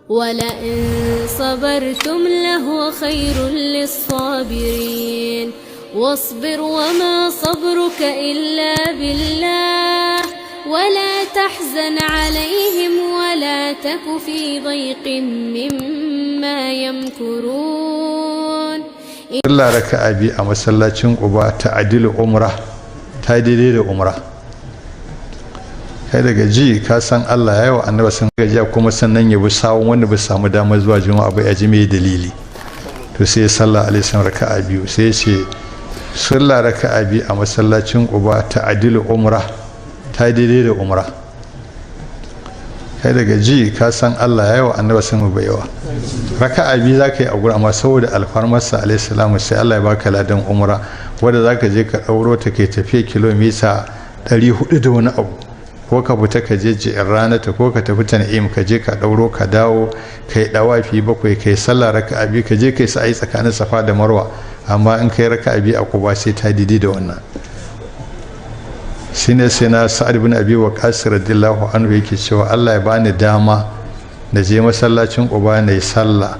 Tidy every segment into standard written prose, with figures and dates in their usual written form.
ولئن صبرتم لهو خير للصابرين واصبر وما صبرك إلا بالله ولا تحزن عليهم ولا تك في ضيق مما يمكرون. Allah raka'a bi a masallacin Quba ta adilu umra ta daidai da umra. Kai daga ji ka san Allah yayi wa annabi sun gajiya kuma sannan ya bi sawun wanda ba samu damar zuwa juma'a ba ya ji me dalili. To sai sallallahu alaihi wasallam raka'a biyu sai ya ce sallah raka'a bi a masallacin Quba ta adilu umra ta daidai da umra. Kai daga ji ka san Allah yayi wa annabi sun baiwa. Raka'a biyu za ka yi a gurin amma saboda alfarmarsa alaihi salamu sai Allah ya baka ladan umra wanda za ka je ka ɗauro ta kai tafiya kilomita 400 da wani abu ko ka fita ka je ji'in ranata ko ka tafi tan'im ka je ka ɗauro ka dawo ka yi ɗawafi bakwai ka yi sallah raka'a biyu ka je ka yi sa'ayi tsakanin safa da marwa amma in ka yi raka'a biyu a Quba sai ta didi da wannan. Shine sai na Sa'ad bin Abi Waqqas radiyallahu anhu yake cewa Allah ya bani dama da je masallacin Quba na yi sallah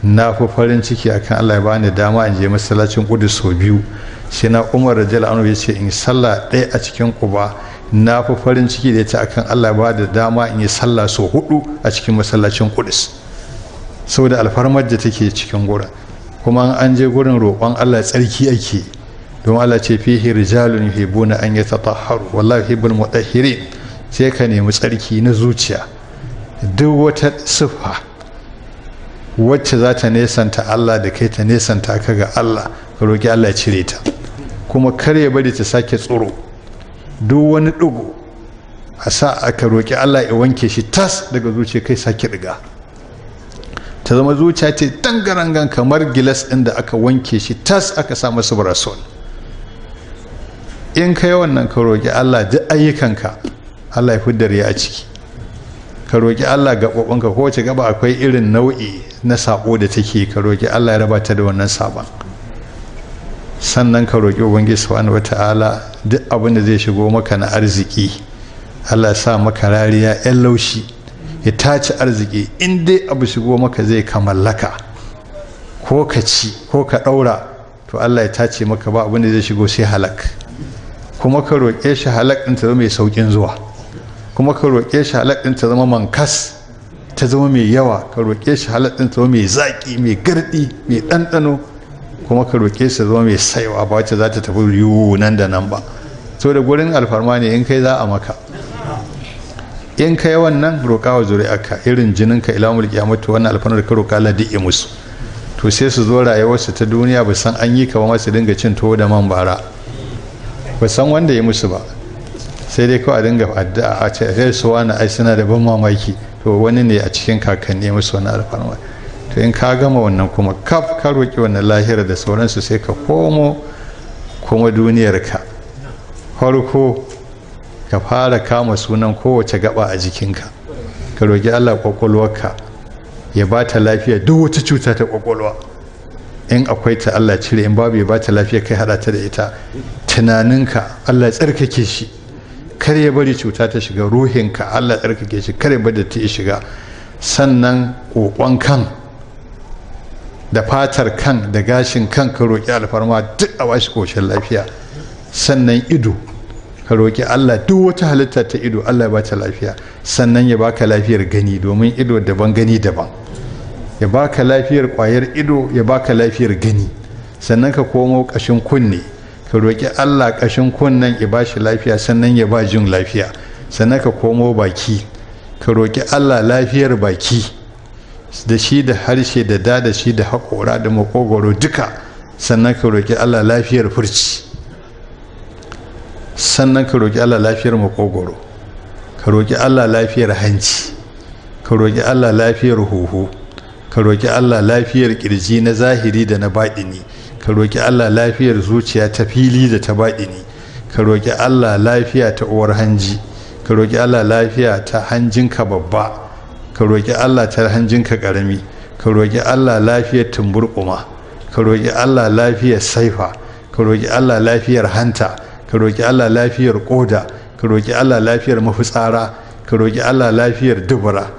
na fi farin ciki akan Allah ya bani dama in je masallacin Qudus sau biyu. Sai na Umar radiyallahu anhu yace in sallah ɗaya a cikin Quba na fi farin ciki da ita akan Allah ya bada dama in yi sallah sau 4 a cikin masallacin Qudus saboda alfarmar da take cikin gurin kuma an je gurin roƙon Allah tsarki ake don Allah ce fihi rijalun yuhibbuna an yatatahharu wallahi yuhibbul mutahhirin sai ka nemi tsarki na zuciya duk wata siffa wacce za ta nesanta Allah da kai ta nesanta ka ga Allah ka roƙi Allah ya cire ta kuma kar ya bari ta sake tsoro duk wani ɗigo a sa aka roƙi Allah ya wanke shi tas daga zuciya kai sake riga ta zama zuciya ce tangarangan kamar gilas ɗin da aka wanke shi tas aka sa masa barasol in ka yi wannan ka roƙi Allah duk ayyukanka Allah ya fidda riya a ciki ka roƙi Allah gaɓoɓinka kowace gaba akwai irin nau'i na saƙo da take ka roƙi Allah ya raba ta da wannan saɓon sannan ka roƙi ubangiji subhanahu wata'ala duk abin da zai shigo maka na arziki Allah ya sa maka rariya yan laushi ya tace arziki in dai abu shigo maka zai ka mallaka ko ka ci ko ka ɗaura to Allah ya tace maka ba abin da zai shigo sai halak kuma ka roƙe shi halak ɗin ta zama mai sauƙin zuwa kuma ka roƙe shi halak ɗin ta zama mankas ta zama mai yawa ka roƙe shi halak ɗin ta zama mai zaƙi mai garɗi mai ɗanɗano kuma ka roƙe shi zama mai saiwa ba wacce za ta tafi yiwu nan da nan ba so da gurin alfarma ne in kai za a maka in kai wannan roƙa wa zuri'arka irin jininka ilamul qiyamati wannan alfarma da ka roƙa Allah duk musu to sai su zo rayuwarsu ta duniya ba san an yi ka ba masu dinga cin tuwo da man bara ba san wanda ya musu ba sai dai kawai a dinga addu'a a ce sai su wani ai suna da ban mamaki to wani ne a cikin kakanni musu wani alfarma to in ka gama wannan kuma kaf ka roki wannan lahira da sauransu sai ka komo kuma duniyarka farko ka fara kama sunan kowace gaba a jikinka ka roki Allah kwakwalwarka ya ba ta lafiya duk wata cuta ta kwakwalwa in akwai ta Allah cire in babu ya ba ta lafiya kai hada ta da ita tunaninka Allah ya tsarkake shi kar ya bari cuta ta shiga ruhinka Allah tsarkake shi kar ya bari ta shiga sannan kokon kan da fatar kan da gashin kan ka roki alfarma duk a bashi koshin lafiya sannan ido ka roki Allah duk wata halitta ta ido Allah ya ba ta lafiya sannan ya baka lafiyar gani domin ido daban gani daban ya baka lafiyar kwayar ido ya baka lafiyar gani sannan ka komo kashin kunne ka roƙi Allah ƙashin kunnen ya ba shi lafiya sannan ya ba jin lafiya sannan ka komo baki ka roƙi Allah lafiyar baki da shi da harshe da shi da haƙora da makogoro duka sannan ka roƙi Allah lafiyar furci sannan ka roƙi Allah lafiyar makogoro ka roƙi Allah lafiyar hanci ka roƙi Allah lafiyar huhu ka roƙi Allah lafiyar ƙirji na zahiri da na baɗini ka roƙi Allah lafiyar zuciya ta fili da ta baɗini ka roƙi Allah lafiya ta uwar hanji ka roƙi Allah lafiya ta hanjinka babba ka roƙi Allah ta hanjinka ƙarami ka roƙi Allah lafiyar tumburƙuma ka roƙi Allah lafiyar saifa ka roƙi Allah lafiyar hanta ka roƙi Allah lafiyar ƙoda ka roƙi Allah lafiyar mafitsara ka roƙi Allah lafiyar dubura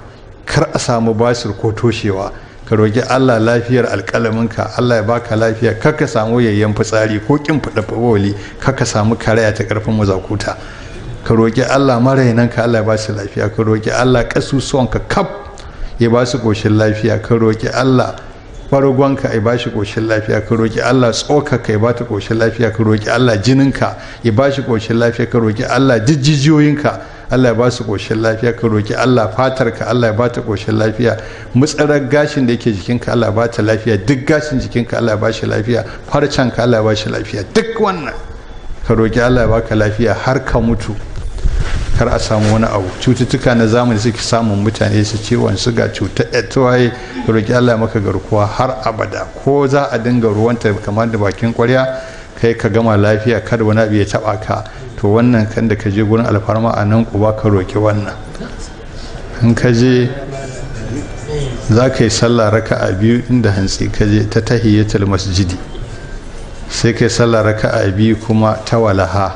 kar a samu basir ko toshewa. Ka roƙi Allah lafiyar alƙalaminka, Allah ya baka lafiya, kar ka samu yayyan fitsari ko kin fada bawali, kar ka samu karaya ta ƙarfin mazakuta. Ka roƙi Allah marainanka, Allah ya ba su lafiya. Ka roƙi Allah kasusuwanka kaf ya ba su ƙoshin lafiya. Ka roƙi Allah ɓargonka ya ba shi ƙoshin lafiya. Ka roƙi Allah tsokarka ya ba ta ƙoshin lafiya. Ka roƙi Allah jininka ya ba shi ƙoshin lafiya. Ka roƙi Allah jijjijiyoyinka Allah ya ba su ƙoshin lafiya. Ka roƙi Allah fatarka Allah ya ba ta ƙoshin lafiya. Mutsarar gashin da yake jikinka Allah ya ba ta lafiya. Duk gashin jikinka Allah ya ba shi lafiya. Farcenka Allah ya ba shi lafiya. Duk wannan ka roƙi Allah ya baka lafiya har ka mutu, kar a samu wani abu. Cututtuka na zamani suke samun mutane, su ciwon suga, cutar tawaye, ka roƙi Allah ya maka garkuwa har abada. Ko za a dinga ruwanta kamar da bakin ƙwarya, kai ka gama lafiya, kada wani abu ya taɓa ka. To wannan kan da ka je gurin alfarma a nan Quba ka roƙi wannan. In ka je za ka yi sallah raka'a biyu inda hantsi ka je ta tahiyyatul masjidi, sai kai sallah raka'a biyu kuma ta walaha,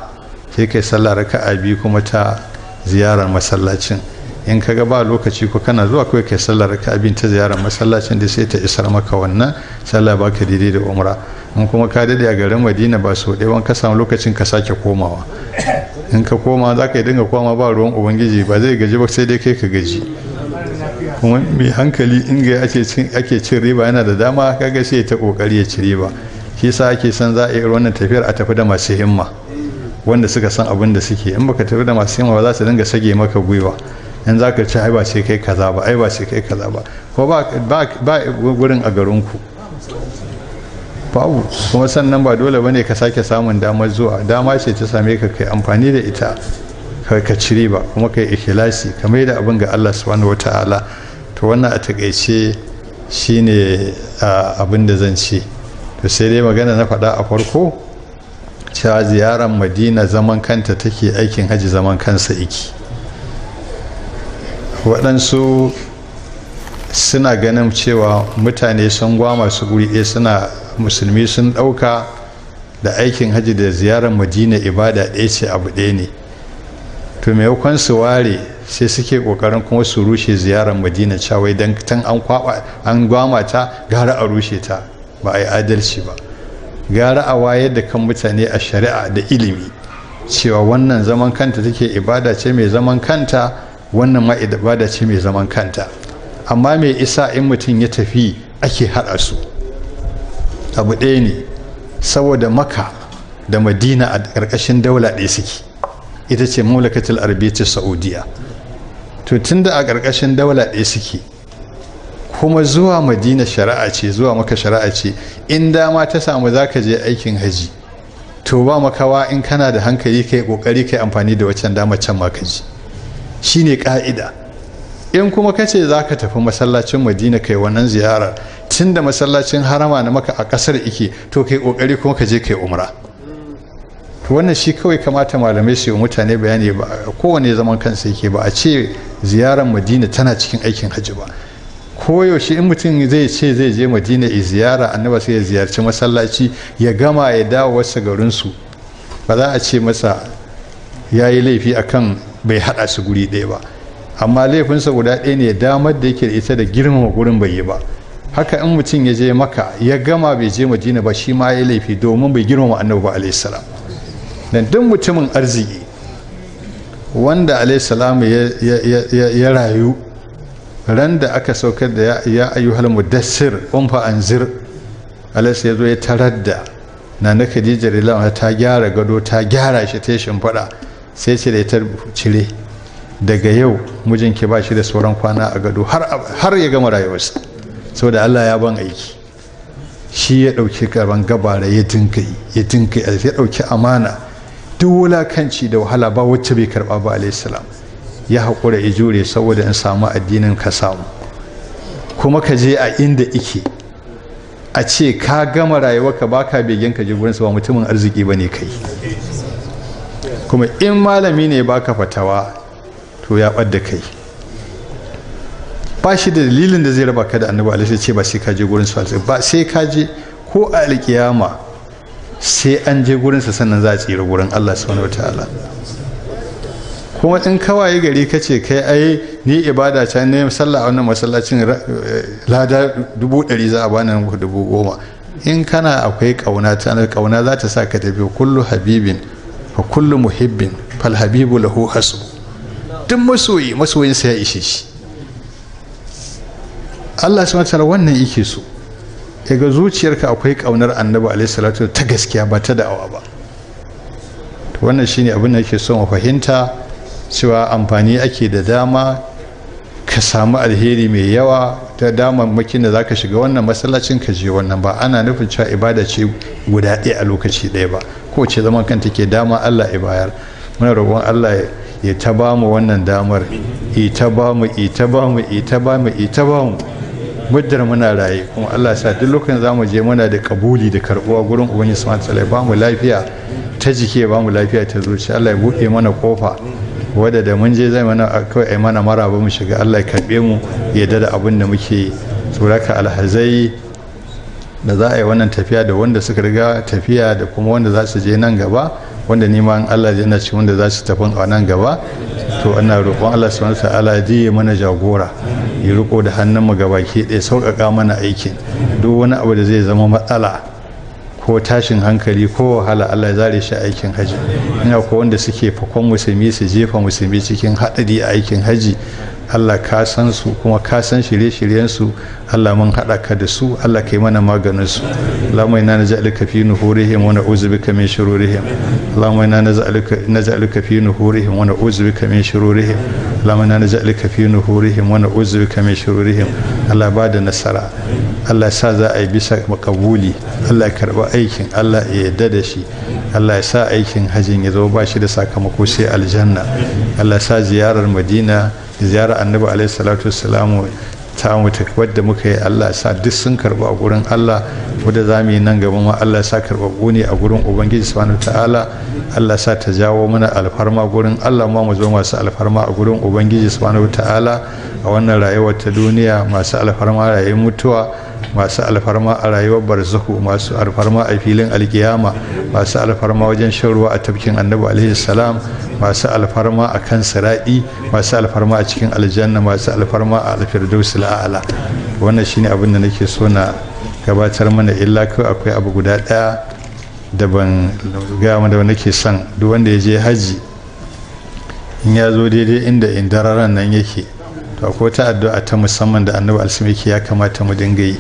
sai kai sallah raka'a biyu kuma ta ziyarar masallacin. In ka ga ba lokaci ko kana zuwa kawai kai sallah raka'a biyu ta ziyarar masallacin da sai ta isar maka wannan sallah baka daidai da umra. In kuma ka dade a garin Madina ba so ɗaya wani ka samu lokacin ka sake komawa. In ka koma za ka yi dinga koma ba ruwan ubangiji, ba zai gaji ba sai dai kai ka gaji. Kuma mai hankali in ga ake cin riba yana da dama, kaga sai ta kokari ya ci riba. Shi yasa ake son za a yi wannan tafiyar a tafi da masu himma, wanda suka san abin da suke. In baka tafi da masu himma ba za su dinga sage maka gwiwa. In za ka ci ai ba sai kai kaza ba, ai ba sai kai kaza ba, ko ba gurin a garinku babu. Kuma sannan ba dole bane ka sake samun damar zuwa, dama ce ta same ka kai amfani da ita ka ci riba, kuma kai ikhlasi ka mai da abin ga Allah subhanahu wataala. To wannan a takaice shine abin da zan ce. To sai dai magana na faɗa a farko cewa ziyarar Madina zaman kanta take, aikin haji zaman kansa iki. Waɗansu suna ganin cewa mutane sun gwama su guri ɗaya, suna musulmi sun ɗauka da aikin haji da ziyarar Madina ibada ɗaya ce, abu ɗaya ne. To maimakon su ware sai suke ƙoƙarin kuma su rushe ziyarar Madina, cewa dan an gwama ta gara a rushe ta. Ba a yi adalci ba. Gara a wayar da kan mutane a shari'a da ilimi cewa wannan zaman kanta take, ibada ce mai zaman kanta, wannan ma ibada ce mai zaman kanta. Amma mai isa in mutum ya tafi ake haɗa su, abu ɗaya ne. Saboda Makka da Madina a ƙarƙashin daula ɗaya suke, ita ce mamlakatul arabiyyar saudiya. To tunda a ƙarƙashin daula ɗaya suke, kuma zuwa Madina shari'a ce, zuwa Makka shari'a ce. In dama ta samu za ka je aikin haji, to ba makawa in kana da hankali kai kokari kai amfani da waccan dama can ma ka ji, shine ka'ida. In kuma kace za ka tafi masallacin Madina kai wannan ziyarar, tunda masallacin harama na Makka a kasar ike, to kai kokari kuma ka je kai umra. To wannan shi kawai kamata malamai su yi mutane bayani, ba kowane zaman kansa yake, ba a ce ziyarar Madina tana cikin aikin haji ba. Koyaushe in mutum zai ce zai je Madina ya ziyara annaba, sai ya ziyarci masallaci ya gama ya dawo wasu garinsu, ba za a ce masa ya yi laifi akan bai haɗa su guri ɗaya ba. Amma laifinsa guda ɗaya ne, damar da yake da ita da girmama gurin bai yi ba. Haka in mutum ya je Makka ya gama bai je Madina ba, shi ma ya yi laifi domin bai girmama annabi ba alaihi salam. Dan duk mutumin arziki wanda alaihi salam ya rayu ran da aka saukar da ya ayyuhal mudassir umfa anzir, alas ya zo ya tarar da nana Khadija radhiyallahu ta gyara gado, ta gyara shi, ta shimfiɗa, sai ce da ita cire daga yau mijinki ba shi da sauran kwana a gado har ya gama rayuwarsa, saboda Allah ya ban aiki. Shi ya ɗauki karban gabara, ya dinka ya ɗauki amana, duk wulakanci da wahala ba wacce bai karɓa ba alayhi salam. Ya haƙura ya jure saboda in samu addinin ka samu. Kuma ka je a inda ike, a ce ka gama rayuwarka baka begen ka je gurinsa, ba mutumin arziki bane kai. Kuma in malami ne baka fatawa, to ya ɓadda kai. Ba shi da dalilin da zai raba ka da annabi alaihi ce ba sai ka je gurinsa ba, sai ka je ko a alƙiyama sai an je gurinsa sannan za a tsira gurin Allah subhanahu wataala. kuma in kawai gari ka ce kai ai ni ibada ta ne sallah a wannan masallacin lada 100 za a bani 10,000 in kana akwai kauna za ta sa ka tafi kullu habibin fa kullu muhibbin fal habibu lahu hasbu duk masoyin sa ya ishe shi. Allah subhanahu wa ta'ala wannan yake so ga zuciyarka akwai kaunar annabi alaihi salatu ta gaskiya ba ta da'awa ba. To wannan shine abin da yake so mu fahimta, cewa amfani ake da dama ka samu alheri mai yawa ta damammakin da zaka shiga wannan masallacin ka je wannan, ba ana nufin cewa ibada ce guda ɗaya a lokaci ɗaya ba, ko ce zaman kanta ke dama Allah ya bayar. Muna roƙon Allah ya ta ba mu wannan damar, ita ba mu muddar muna raye, kuma Allah sa duk lokacin za mu je muna da kabuli da karbuwa gurin ubangiji subhanahu wataala, ba mu lafiya ta jiki, ba mu lafiya ta zuciya. Allah ya buɗe mana kofa wadda da mun je zai mana kawai ai mana maraba mu shiga. Allah ya karbe mu ya dada abin da muke tsoraka alhazai da za a yi wannan tafiya da wanda suka riga tafiya da kuma wanda za su je nan gaba, wanda neman Allah yana ci wanda za su tafi a nan gaba. To ana roƙon Allah subhanahu wataala ya jiye mana jagora, ya riko da hannun mu gabaki ɗaya, sauƙaƙa mana aikin. Duk wani abu da zai zama matsala ko tashin hankali ko wahala, Allah ya zare shi aikin haji. Ina ko wanda suke fakon musulmi su jefa musulmi cikin haɗari a aikin haji, Allah ka san su kuma ka san shirye-shiryen su. Allah mun haɗa ka da su, Allah kai mana maganin su. Allahumma inna naj'aluka fi nuhurihim wa na'udzu bika min shururihim. Allahumma inna naj'aluka fi nuhurihim wa na'udzu bika min shururihim. Allahumma inna naj'aluka fi nuhurihim wa na'udzu bika min shururihim. Allah ba da nasara, Allah ya sa za a yi bisa makabuli, Allah ya karɓi aikin, Allah ya yarda da shi. Allah ya sa aikin hajjin ya zo ba shi da sakamako sai aljanna. Allah ya sa ziyarar Madina, ziyarar Annabi alaihi salatu wassalamu ta mutu wadda muka yi, Allah ya sa duk sun karɓa a gurin Allah, wadda za mu yi nan gaba ma Allah ya sa karɓaɓɓu ne a gurin Ubangiji subhanahu ta'ala. Allah ya sa ta jawo mana alfarma gurin Allah, ma mu zo masu alfarma a gurin Ubangiji subhanahu ta'ala a wannan rayuwar ta duniya, masu alfarma rayuwar mutuwa, masu alfarma a rayuwar barzahu, masu alfarma a filin alkiyama, masu alfarma wajen shan ruwa a tafkin Annabi alaihi salam, masu alfarma a kan sira'i, masu alfarma a cikin aljanna, masu alfarma a alfirdausi la'ala. Wannan shine abin da nake so na gabatar mana, illa kawai akwai abu guda ɗaya da ban gaya mana da nake son duk wanda ya je haji in ya zo daidai inda indararan nan yake, to akwai ta addu'a ta musamman da Annabi alaihi ya kamata mu dinga yi.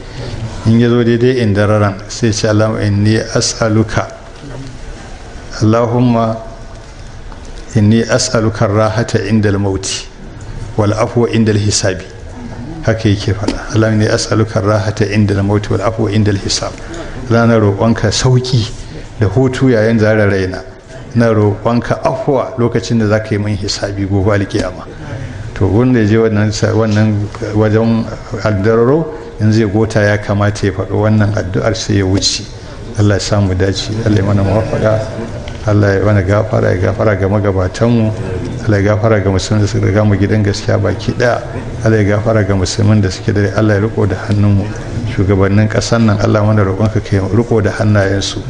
In ya zo daidai indararan sai ce Allahumma inni as'aluka, Allahumma inni as'aluka rahata indal mauti wal afwa indal hisabi. Haka yake faɗa, Allah ne as'aluka rahata indal mauti wal afwa indal hisab. Ranar roƙonka sauki da hutu yayin zara raina, na roƙonka afwa lokacin da zaka yi min hisabi gobe alkiyama. To wanda ya je wannan wajen addararo in zai gota ya kamata ya faɗo wannan addu'ar sai ya wuce. Allah ya samu dace, Allah ya mana muwafaqa, Allah ya mana gafara, ya gafara ga magabatanmu, Allah ya gafara ga musulmin da suka riga mu gidan gaskiya baki daya, Allah ya gafara ga musulmin da suke da, Allah ya riko da hannunmu. Shugabannin ƙasar nan Allah mana roƙonka kai riko da hannayensu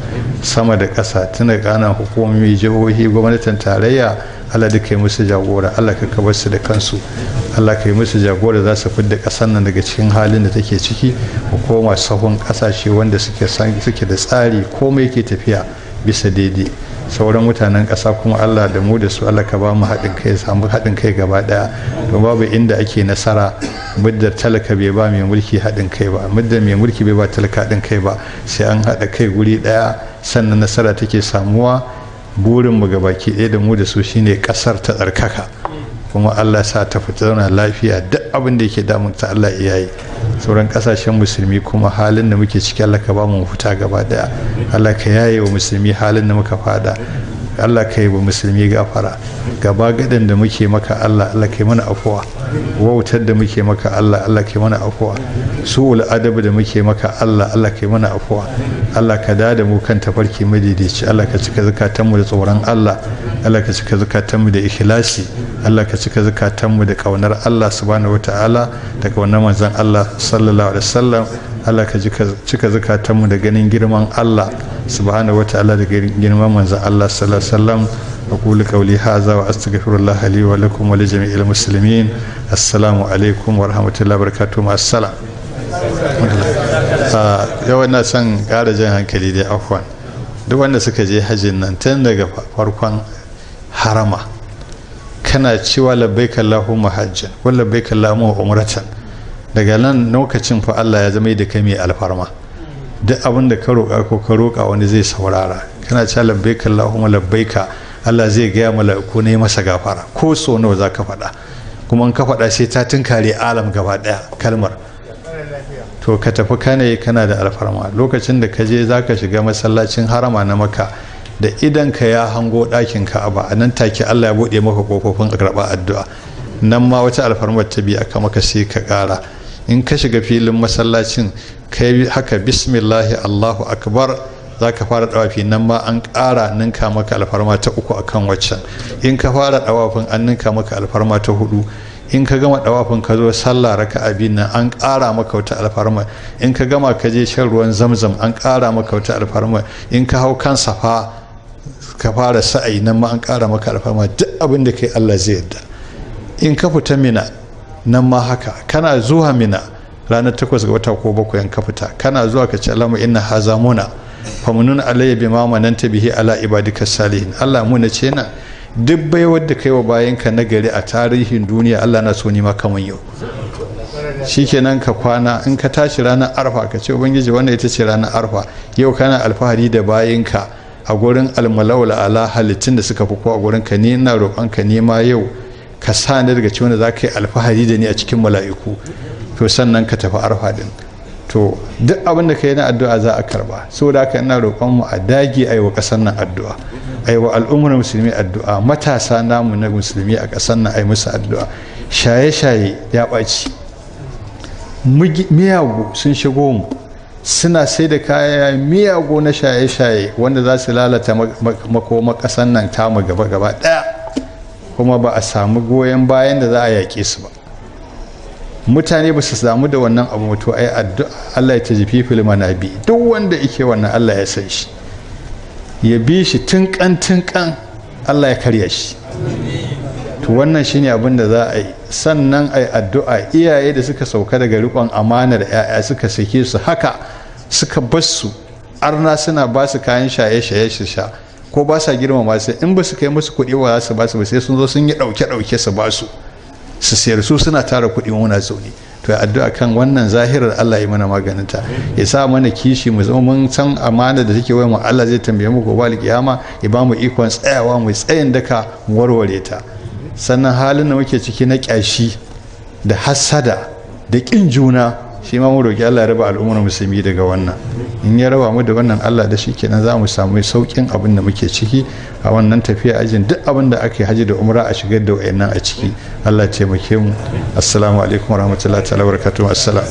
sama da ƙasa, tuna ƙananan hukumomi, jihohi, gwamnatin tarayya, Allah duka yi musu jagora, Allah ka kabar su da kansu, Allah ka yi musu jagora za su fidda ƙasar nan daga cikin halin da take ciki, mu koma sahun ƙasashe wanda suke da tsari, komai ke tafiya bisa daidai. Sauran mutanen ƙasa kuma Allah da mu da su Allah ka ba mu haɗin kai, samu haɗin kai gaba ɗaya, don babu inda ake nasara muddar talaka bai ba mai mulki haɗin kai ba, muddar mai mulki bai ba talaka haɗin kai ba, sai an haɗa kai guri ɗaya sannan nasara take samuwa. Burin mu gabaki ɗaya da mu da su shine ƙasar ta tsarkaka, kuma Allah sa ta fita zauna lafiya, duk abin da yake damun ta Allah ya yi. Sauran ƙasashen musulmi kuma halin da muke ciki Allah ka ba mu fita gaba daya, Allah ka yaye wa musulmi halin da muka fada, Allah ka yi wa musulmi gafara. Gaba gadan da muke maka Allah, Allah ka yi mana afuwa. Wautar da muke maka Allah, Allah ka yi mana afuwa. Su'ul adab da muke maka Allah, Allah ka yi mana afuwa. Allah ka da mu kan tafarki madaidaici, Allah ka cika zakatanmu da tsoron Allah, Allah ka cika zakatanmu da ikhlasi, Allah ka cika zakatanmu da kaunar Allah subhanahu wataala da kaunar manzon Allah sallallahu alaihi wasallam. Allah ka cika zakatanmu da ganin girman Allah subhanahu wataala da girman manzon Allah sallallahu alaihi wasallam. aqulu qawli hadha wa astaghfirullah li wa lakum wa li jami'il muslimin. Assalamu alaikum wa rahmatullahi wa barakatuh. Assalam. Yau na son ƙara jan hankali da afwan duk wanda suka je hajjin nan tun daga farkon harama kana cewa labbaika Allahumma hajjan wa labbaika Allahumma umratan, daga nan lokacin fa Allah ya zama da kai mai alfarma. Duk abin da ka roƙa ko ka roƙa wani zai saurara. Kana cewa labbaika Allahumma labbaika, Allah zai gaya mala'iku ne masa gafara ko so nawa za ka faɗa, kuma in ka faɗa sai ta tunkare alam gaba ɗaya kalmar. To ka tafi kane kana da alfarma. Lokacin da ka je za ka shiga masallacin harama na Makka, da idan ka ya hango ɗakin Ka'aba, a nan take Allah ya buɗe maka kofofin karɓar addu'a. Nan ma wata alfarmar ta biya aka maka sai ka ƙara. In ka shiga filin masallacin kai haka bismillahi Allahu akbar, za ka fara ɗawafi, nan ma an ƙara ninka maka alfarma ta 3 akan waccan. In ka fara ɗawafin an ninka maka alfarma ta 4. In ka gama ɗawafin ka zo sallah raka'a biyu nan an ƙara maka wata alfarma. In ka gama ka je shan ruwan zamzam an ƙara maka wata alfarma. In ka hau kan safa ka fara sa'ayi nan ma an ƙara maka alfarma. Duk abin da kai Allah zai yarda. In ka fita Mina nan ma haka, kana zuwa Mina ranar 8 ga wata ko 7 in ka fita, kana zuwa ka ce Allahumma inna haza muna famunun alayya bima mananta bihi ala ibadika salihin. Allah mu na ce nan duk baiwar da kai wa bayanka na gari a tarihin duniya Allah na so ni ma kaman yau. Shikenan ka kwana, in ka tashi ranar arfa ka ce ubangiji wannan ita ce ranar arfa, yau kana alfahari da bayanka a gurin almalawul ala halittun da suka fi ko a gurin ka, ni ina roƙon ka nema yau ka sa ni daga cikin wanda za ka yi alfahari da ni a cikin mala'iku. To sannan ka tafi arfa din. To duk abin da ka yi na addu'a za a karba. Saboda haka ina roƙon mu a dage a yi wa ƙasar nan addu'a, a yi wa al'ummar musulmi addu'a, matasa namu na musulmi a ƙasar nan a yi musu addu'a. Shaye-shaye ya ɓaci, miyagu sun shigo mu, suna sai da kaya miyagu na shaye-shaye wanda za su lalata makoma ƙasar nan tamu gaba ɗaya, kuma ba a samu goyon bayan da za a yaƙe su ba. Mutane ba su samu da wannan abu mutu ai addu'a Allah ya tajifi fil manabi. Duk wanda yake wannan Allah ya san shi, ya bi shi tunkan Allah ya karya shi. To wannan shine abin da za a yi. Sannan ai addu'a iyaye da suka sauka daga riƙon amanar ƴaƴa suka sake su haka, suka bar su arna suna ba su kayan shaye-shaye su sha, ko ba sa girmama su, in ba su kai musu kuɗi ba za su ba su ba, sai sun zo sun yi ɗauke su ba su sayar, su suna tara kuɗi muna zaune. To addu'a kan wannan zahirar Allah ya mana maganinta, ya sa mana kishi mu zama mun san amana da take wai mu Allah zai tambaye mu gobe alkiyama, ya ba mu ikon tsayawa mu tsayin daka mu warware ta. Sannan halin da muke ciki na kyashi da hassada da kin juna, shi ma mu roki Allah ya raba al'ummar musulmi daga wannan. In ya raba mu da wannan Allah da shi kenan za mu samu saukin abin da muke ciki a wannan tafiya ajin. Duk abin da ake haji da umra a shigar da wayannan a ciki. Allah ya taimake mu. Assalamu alaikum warahmatullahi ta'ala barakatuh. Assalam.